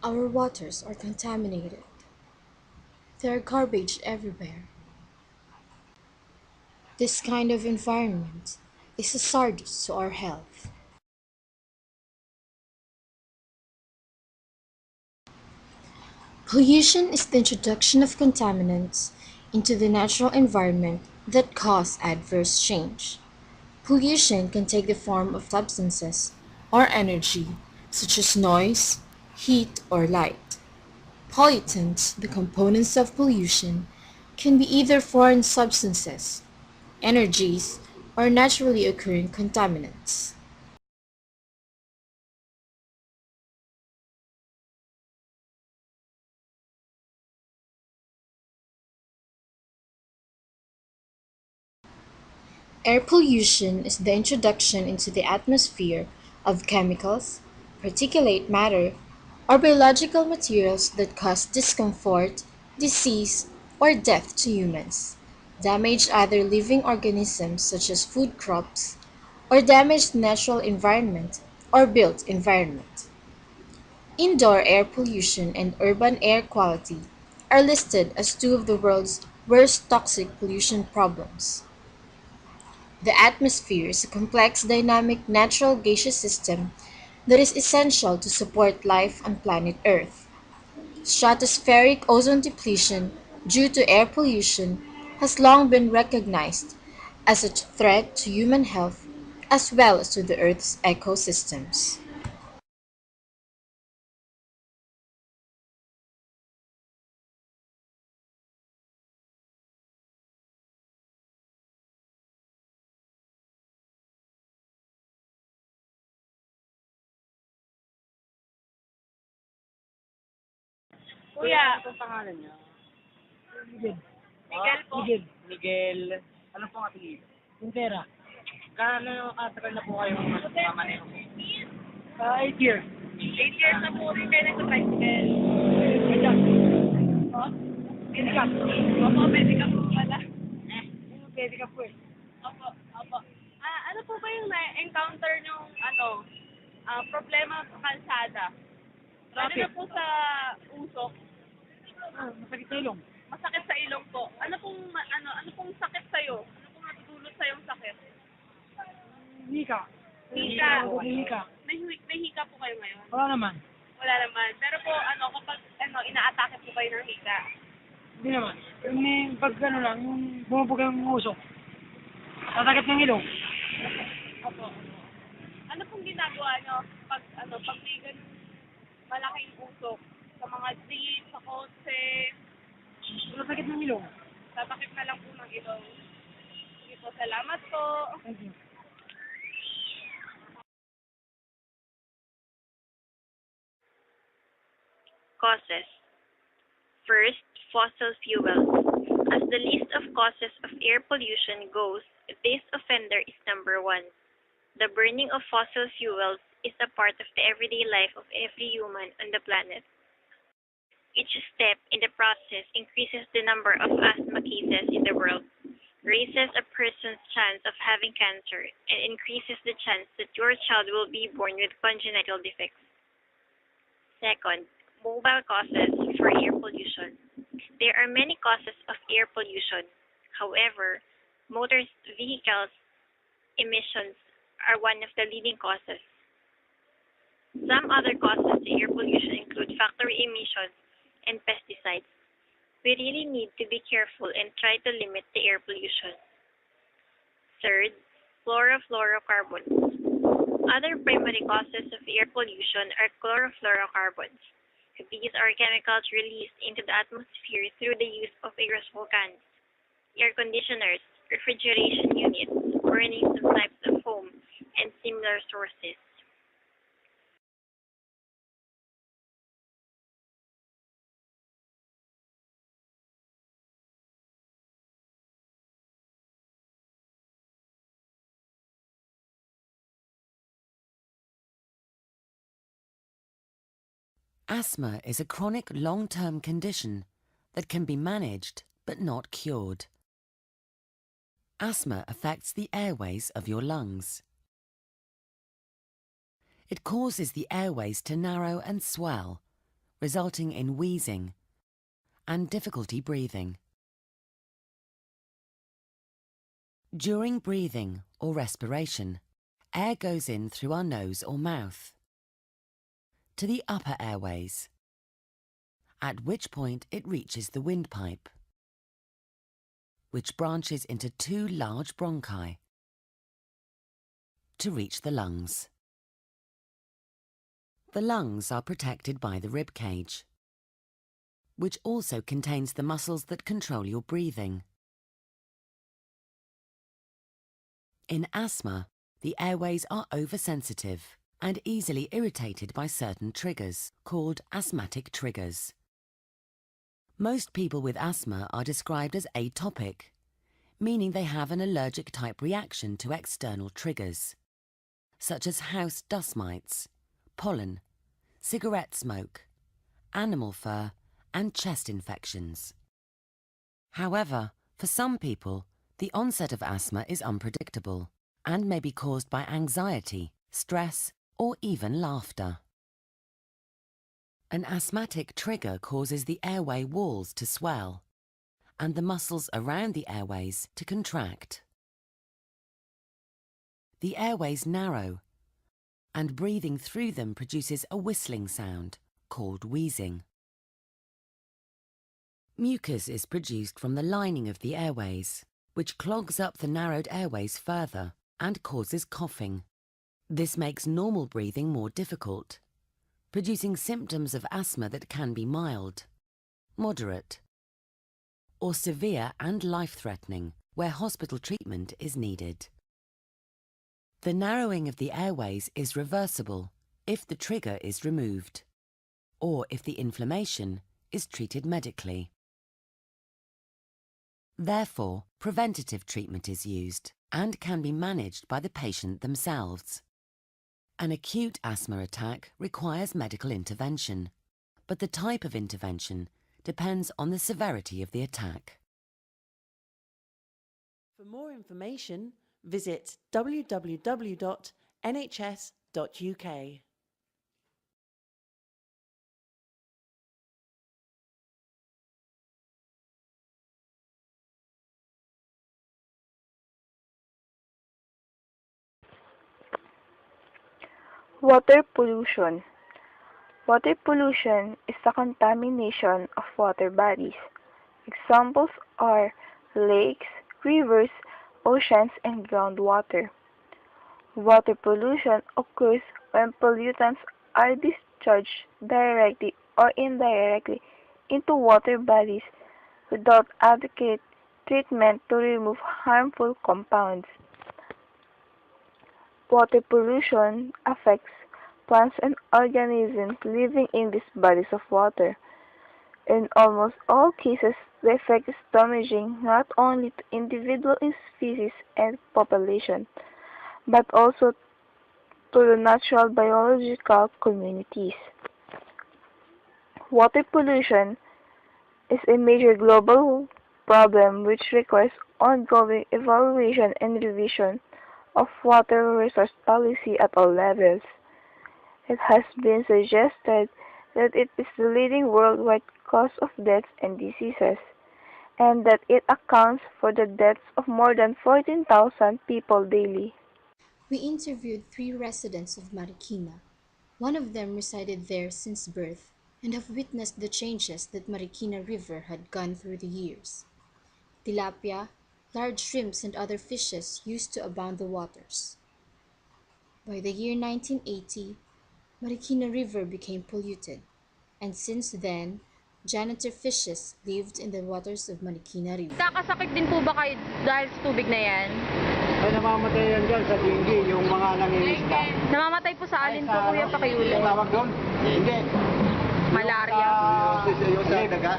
Our waters are contaminated. There are garbage everywhere. This kind of environment is hazardous to our health. Pollution is the introduction of contaminants into the natural environment that cause adverse change. Pollution can take the form of substances or energy, such as noise, heat, or light. Pollutants, the components of pollution, can be either foreign substances, energies, or naturally occurring contaminants. Air pollution is the introduction into the atmosphere of chemicals, particulate matter, or biological materials that cause discomfort, disease, or death to humans, damage other living organisms such as food crops, or damage the natural environment or built environment. Indoor air pollution and urban air quality are listed as two of the world's worst toxic pollution problems. The atmosphere is a complex, dynamic, natural gaseous system that is essential to support life on planet Earth. Stratospheric ozone depletion due to air pollution has long been recognized as a threat to human health as well as to the Earth's ecosystems. Kuya, Ano ang pangalan niya? Miguel. Miguel po. Miguel. Miguel. Ano pong apelido? Quintera. Gaano katagal na po kayong mamaneho? 8 years. 8 years na po rin kayo nag-tricycle. Kaya. Handicap. Opo, pwede ka po pala. Pwede ka po eh. Opo, opo. Ano po ba yung na-encounter yung problema sa kalsada? Lalo na Traffic. po sa usok, Masakit sa ilong. masakit sa ilong po. Ano pong sakit sa'yo? Ano pong natutulot sa'yong sakit? Hika. Hika. Hika. May hika po kayo ngayon? Wala naman. Wala naman. Pero po, kapag inaatake po kayo ng hika, Hindi naman. Yung pag ano lang, yung bumubog ang usok. Sasakit ng ilong. opo. Ano pong ginagawa nyo pag may ganun malaking usok sa mga jeep, sa kotse, Sasakit ng ilong. tatakip na lang po ng ilong. Sige po, salamat po. Thank you. Causes. First, fossil fuels. As the list of causes of air pollution goes, this offender is number one. The burning of fossil fuels is a part of the everyday life of every human on the planet. Each step in the process increases the number of asthma cases in the world, raises a person's chance of having cancer, and increases the chance that your child will be born with congenital defects. Second, mobile causes for air pollution. There are many causes of air pollution. However, motor vehicles emissions are one of the leading causes. Some other causes to air pollution include factory emissions and pesticides. We really need to be careful and try to limit the air pollution. Third, chlorofluorocarbons. Other primary causes of air pollution are chlorofluorocarbons. These are chemicals released into the atmosphere through the use of aerosol cans, air conditioners, refrigeration units, burning some types of foam, and similar sources. Asthma is a chronic long-term condition that can be managed but not cured. Asthma affects the airways of your lungs. It causes the airways to narrow and swell, resulting in wheezing and difficulty breathing. During breathing or respiration, air goes in through our nose or mouth to the upper airways, at which point it reaches the windpipe, which branches into two large bronchi to reach the lungs. The lungs are protected by the rib cage, which also contains the muscles that control your breathing. In asthma, the airways are oversensitive and easily irritated by certain triggers, called asthmatic triggers. Most people with asthma are described as atopic, meaning they have an allergic type reaction to external triggers, such as house dust mites, pollen, cigarette smoke, animal fur, and chest infections. However, for some people, the onset of asthma is unpredictable and may be caused by anxiety, stress, or even laughter. An asthmatic trigger causes the airway walls to swell and the muscles around the airways to contract. The airways narrow, and breathing through them produces a whistling sound called wheezing. Mucus is produced from the lining of the airways, which clogs up the narrowed airways further and causes coughing. This makes normal breathing more difficult, producing symptoms of asthma that can be mild, moderate, or severe and life-threatening, where hospital treatment is needed. The narrowing of the airways is reversible if the trigger is removed, or if the inflammation is treated medically. Therefore, preventative treatment is used and can be managed by the patient themselves. An acute asthma attack requires medical intervention, but the type of intervention depends on the severity of the attack. For more information, visit www.nhs.uk. Water pollution. Water pollution is the contamination of water bodies. Examples are lakes, rivers, oceans, and groundwater. Water pollution occurs when pollutants are discharged directly or indirectly into water bodies without adequate treatment to remove harmful compounds. Water pollution affects plants and organisms living in these bodies of water. In almost all cases, the effect is damaging not only to individual species and population, but also to the natural biological communities. Water pollution is a major global problem which requires ongoing evaluation and revision of water resource policy at all levels. It has been suggested that it is the leading worldwide cause of deaths and diseases, and that it accounts for the deaths of more than 14,000 people daily. We interviewed 3 residents of Marikina. One of them resided there since birth and have witnessed the changes that Marikina River had gone through the years. Tilapia, large shrimps and other fishes used to abound the waters. By the year 1980, Marikina River became polluted, and since then, janitor fishes lived in the waters of Marikina River. Kakasakit din po ba kayo dahil sa tubig na yan? Ay, namamatay yan dyan sa tinggi, yung mga nangingisda. Namamatay po sa alin po, Kuya Pakiulit? Ang tawag doon? Hindi. Malaria. Yung sa daga?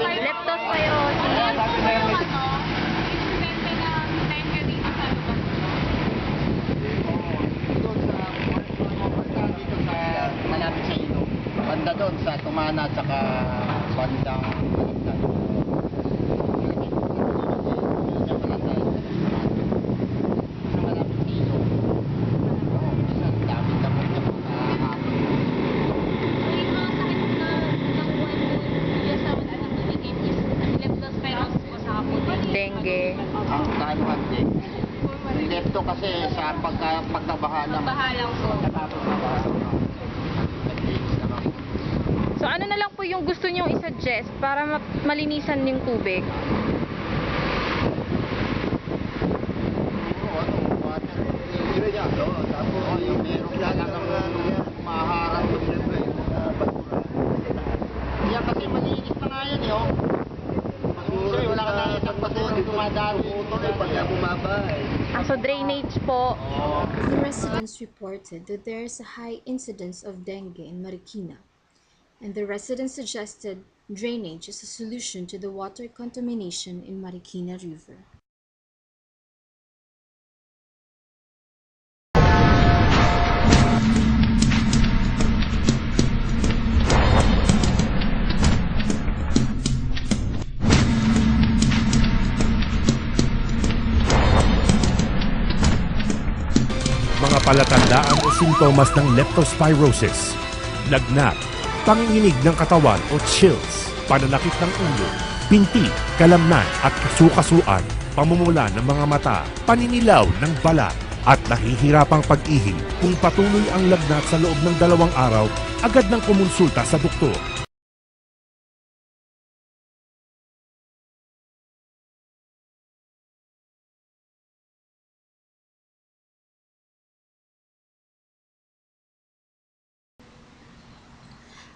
Leptospirosis. Malapit sa ilog. Banda doon sa Tumana at saka bandang Kaligtan. Malapit sa ilog. Dami na po ito dengue. Ang kanuhan din. Ito kasi sa pagkabahalang. Bahalang po. Katapos na bahalang. Nag-iis na ako. So ano na lang po yung gusto nyong i-suggest para malinisan yung tubig? Water. Tapos yung meron talagang maharap ko siyempre. Yan kasi malinis na nga yan eh. Siyempre wala ka na isang basura dumadalo. Pagka bumaba eh. So drainage po. The residents reported that there is a high incidence of dengue in Marikina, and the residents suggested drainage as a solution to the water contamination in Marikina River. Mga palatandaan o simptomas ng leptospirosis, lagnat, panginginig ng katawan o chills, pananakit ng ulo, binti, kalamnan at kasukasuan, pamumula ng mga mata, paninilaw ng balat, at nahihirapang pag-ihi. Kung patuloy ang lagnat sa loob ng 2 araw, agad nang kumonsulta sa doktor.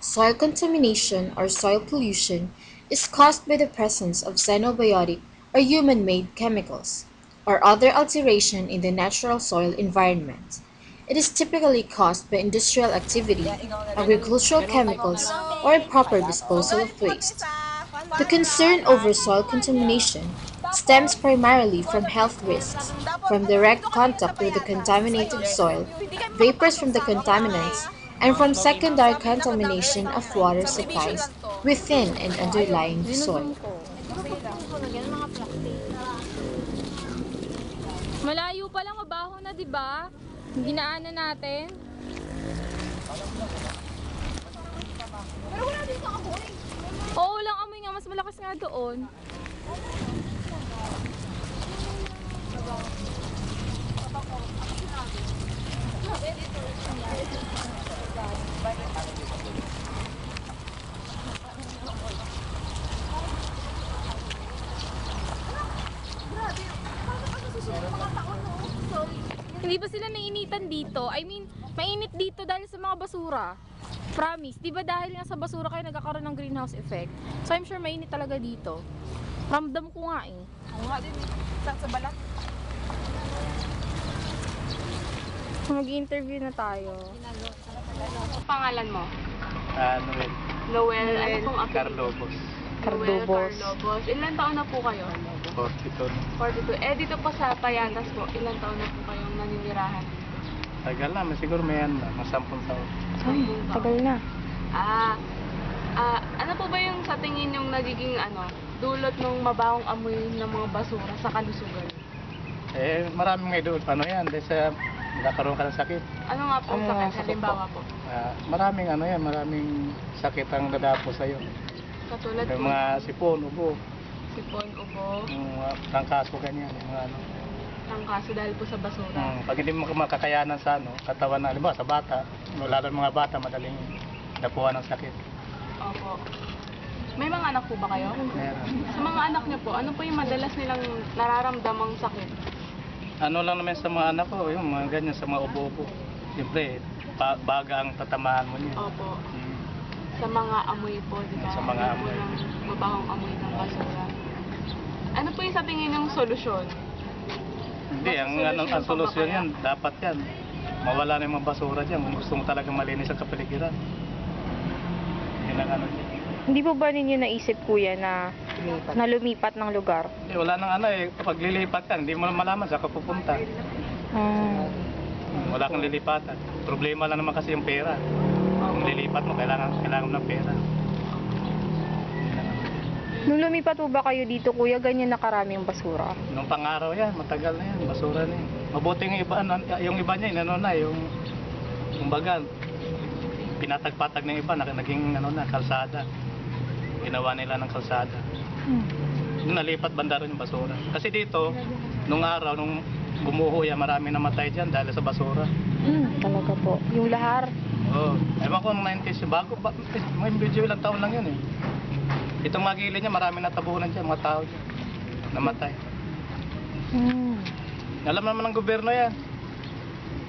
Soil contamination or soil pollution is caused by the presence of xenobiotic or human-made chemicals or other alteration in the natural soil environment. It is typically caused by industrial activity, agricultural chemicals, or improper disposal of waste. The concern over soil contamination stems primarily from health risks, from direct contact with the contaminated soil, vapors from the contaminants, and from secondary contamination of water supplies within and underlying the soil. Malayo pa lang, mabaho na, di ba? Ginaanan natin. Pero wala dito amoy. Oo, walang amoy nga. Mas malakas nga doon. Hindi ba sila nainitan dito? I mean, mainit dito dahil sa mga basura. Promise, di ba dahil nga sa basura kayo nagkakaroon ng greenhouse effect? So I'm sure mainit talaga dito. Ramdam ko nga eh. Oo nga din. Sa balat. Mag-interview na tayo. Pangalan mo? Noel. Noel. Ano pong apelido? Carlobos. Noel Cardobos. Carlobos. Ilan taon na po kayo? 42. 42. Eh, dito po sa Payatas po, ilan taon na po kayong naninirahan? Tagal na, siguro may mga 10 taon. Ay, tagal na. Ano po ba yung sa tingin yung nagiging dulot ng mabahong amoy ng mga basura sa kalusugan? Eh, maraming may doon. Paano yan? Dahil sa nagkaroon ka ng sakit. Ano nga po Ano sakit? nga sakit Halimbawa po. Maraming maraming sakit ang dadapo sa'yo. Katulad Yung po, mga sipon, ubo, sipon, ubo, yung mga trangkaso ganyan. Yung mga tangkaso dahil po sa basura. pag hindi mo makakayanan sa katawan na, halimbawa sa bata, lalo ng mga bata, madaling dapuan ng sakit. Opo. May mga anak po ba kayo? Meron. Sa mga anak niyo po, ano po yung madalas nilang nararamdamang sakit? Ano lang naman sa mga anak ko, yung mga ganyan, sa mga ubo-ubo. Siyempre, baga ang tatamaan mo niya. Opo. Sa mga amoy po, di ba? Sa mga Ano po amoy. ng mabahong amoy ng basura. Ano po yung sa tingin ng solusyon? Hindi, ang solusyon yan, dapat yan. Mawala na yung mga basura dyan. Kung gusto mo talaga malinis ang kapaligiran. Yun ang dyan. Hindi po ba ninyo naisip, kuya, na lumipat ng lugar? Wala nang kapag lilipat ka, hindi mo malaman saan ka pupunta. Wala kang lilipatan. Problema lang naman kasi yung pera. Kung lilipat mo, kailangan mo ng pera. Nung lumipat po ba kayo dito, kuya, ganyan na karaming basura? Nung pang-araw yan, matagal na yan, basura na yan. Mabuti yung iba niya, yung baga, pinatagpatag ng iba, naging kalsada. Ginawa nila ng kalsada. nalipat banda rin yung basura. Kasi dito, nung araw, nung gumuho yan, marami namatay dyan dahil sa basura. Talaga po. Yung lahar. Oo. Ewan ko, nung 90s, bago, may video ilang taon lang yun eh. Itong magili niya, marami natabunan dyan, mga tao dyan. Namatay. Alam naman ng gobyerno yan.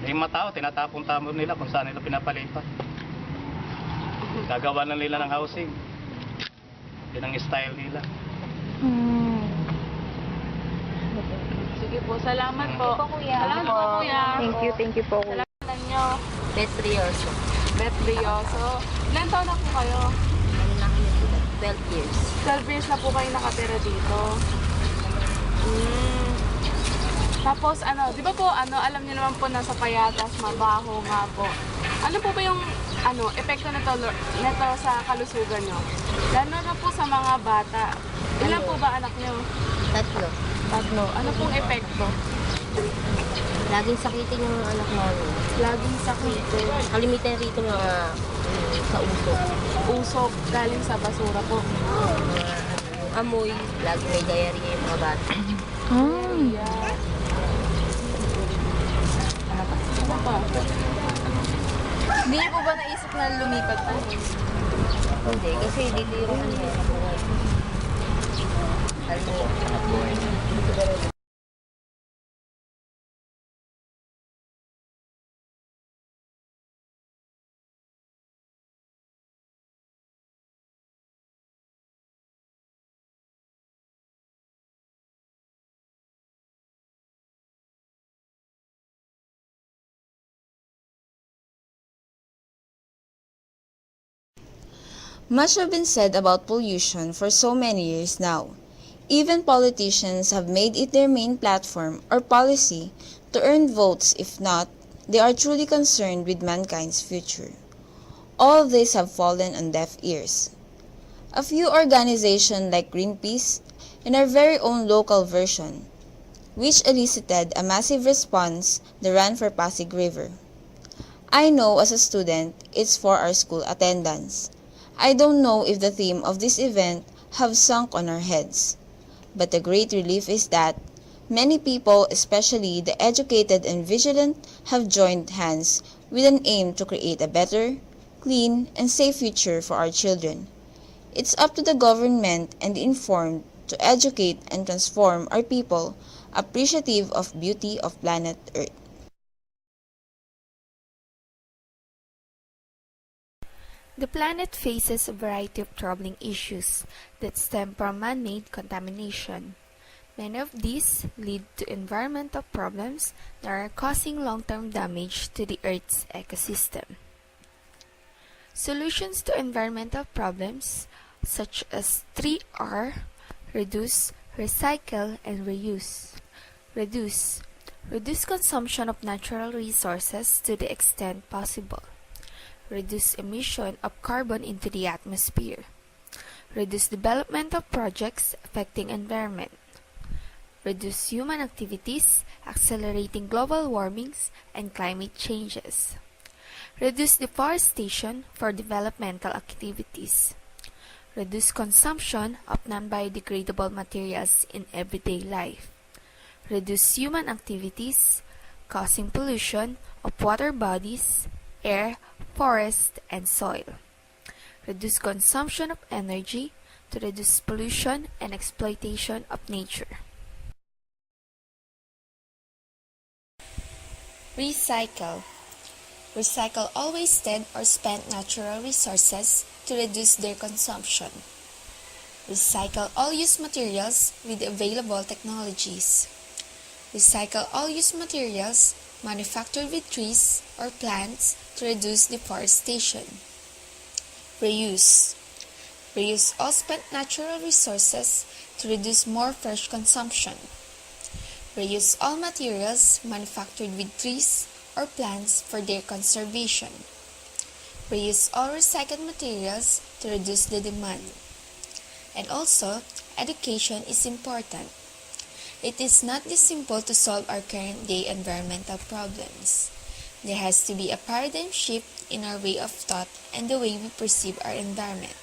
Yung mga tao, tinatapon-tapon nila kung saan nila pinapalipat. Gagawa na nila ng housing. Yun ang style nila. Sige po, salamat po. Salamat po, kuya. Thank you po. Salamat nyo. Bet Brioso. Beth Brioso. Ilan taon na po kayo? Ano na kami dito? 12 years. 12 years na po kayo nakatira dito. Tapos di ba po, alam niyo naman po na sa payatas, mabaho nga po. Ano po ba yung, epekto nito sa kalusugan niyo? Lalo na po sa mga bata. Ilan po ba anak niyo? 3. Tatlo. Ano pong epekto? Laging sakitin yung anak namin. Laging sakitin. Kalimitan rito mga sa usok. Usok galing sa basura po. Amoy, laging may diarrhea yung mga bata. Ano pa? Hindi niyo po ba naisip na lumipat po? Hindi, kasi dito yung buhay. Much has been said about pollution for so many years now. Even politicians have made it their main platform or policy to earn votes. If not, they are truly concerned with mankind's future. All this have fallen on deaf ears. A few organizations like Greenpeace and our very own local version, which elicited a massive response, the Run for Pasig River. I know as a student, it's for our school attendance. I don't know if the theme of this event have sunk on our heads, but the great relief is that many people, especially the educated and vigilant, have joined hands with an aim to create a better, clean, and safe future for our children. It's up to the government and the informed to educate and transform our people appreciative of beauty of planet Earth. The planet faces a variety of troubling issues that stem from man-made contamination. Many of these lead to environmental problems that are causing long-term damage to the Earth's ecosystem. Solutions to environmental problems such as 3R, reduce, recycle, and reuse. Reduce. Reduce consumption of natural resources to the extent possible. Reduce emission of carbon into the atmosphere. Reduce development of projects affecting environment. Reduce human activities accelerating global warmings and climate changes. Reduce deforestation for developmental activities. Reduce consumption of non-biodegradable materials in everyday life. Reduce human activities causing pollution of water bodies, air, forest, and soil. Reduce consumption of energy to reduce pollution and exploitation of nature. Recycle. Recycle all wasted or spent natural resources to reduce their consumption. Recycle all used materials with available technologies. Recycle all used materials manufactured with trees or plants to reduce deforestation. Reuse. Reuse all spent natural resources to reduce more fresh consumption. Reuse all materials manufactured with trees or plants for their conservation. Reuse all recycled materials to reduce the demand. And also, education is important. It is not this simple to solve our current day environmental problems. There has to be a paradigm shift in our way of thought and the way we perceive our environment.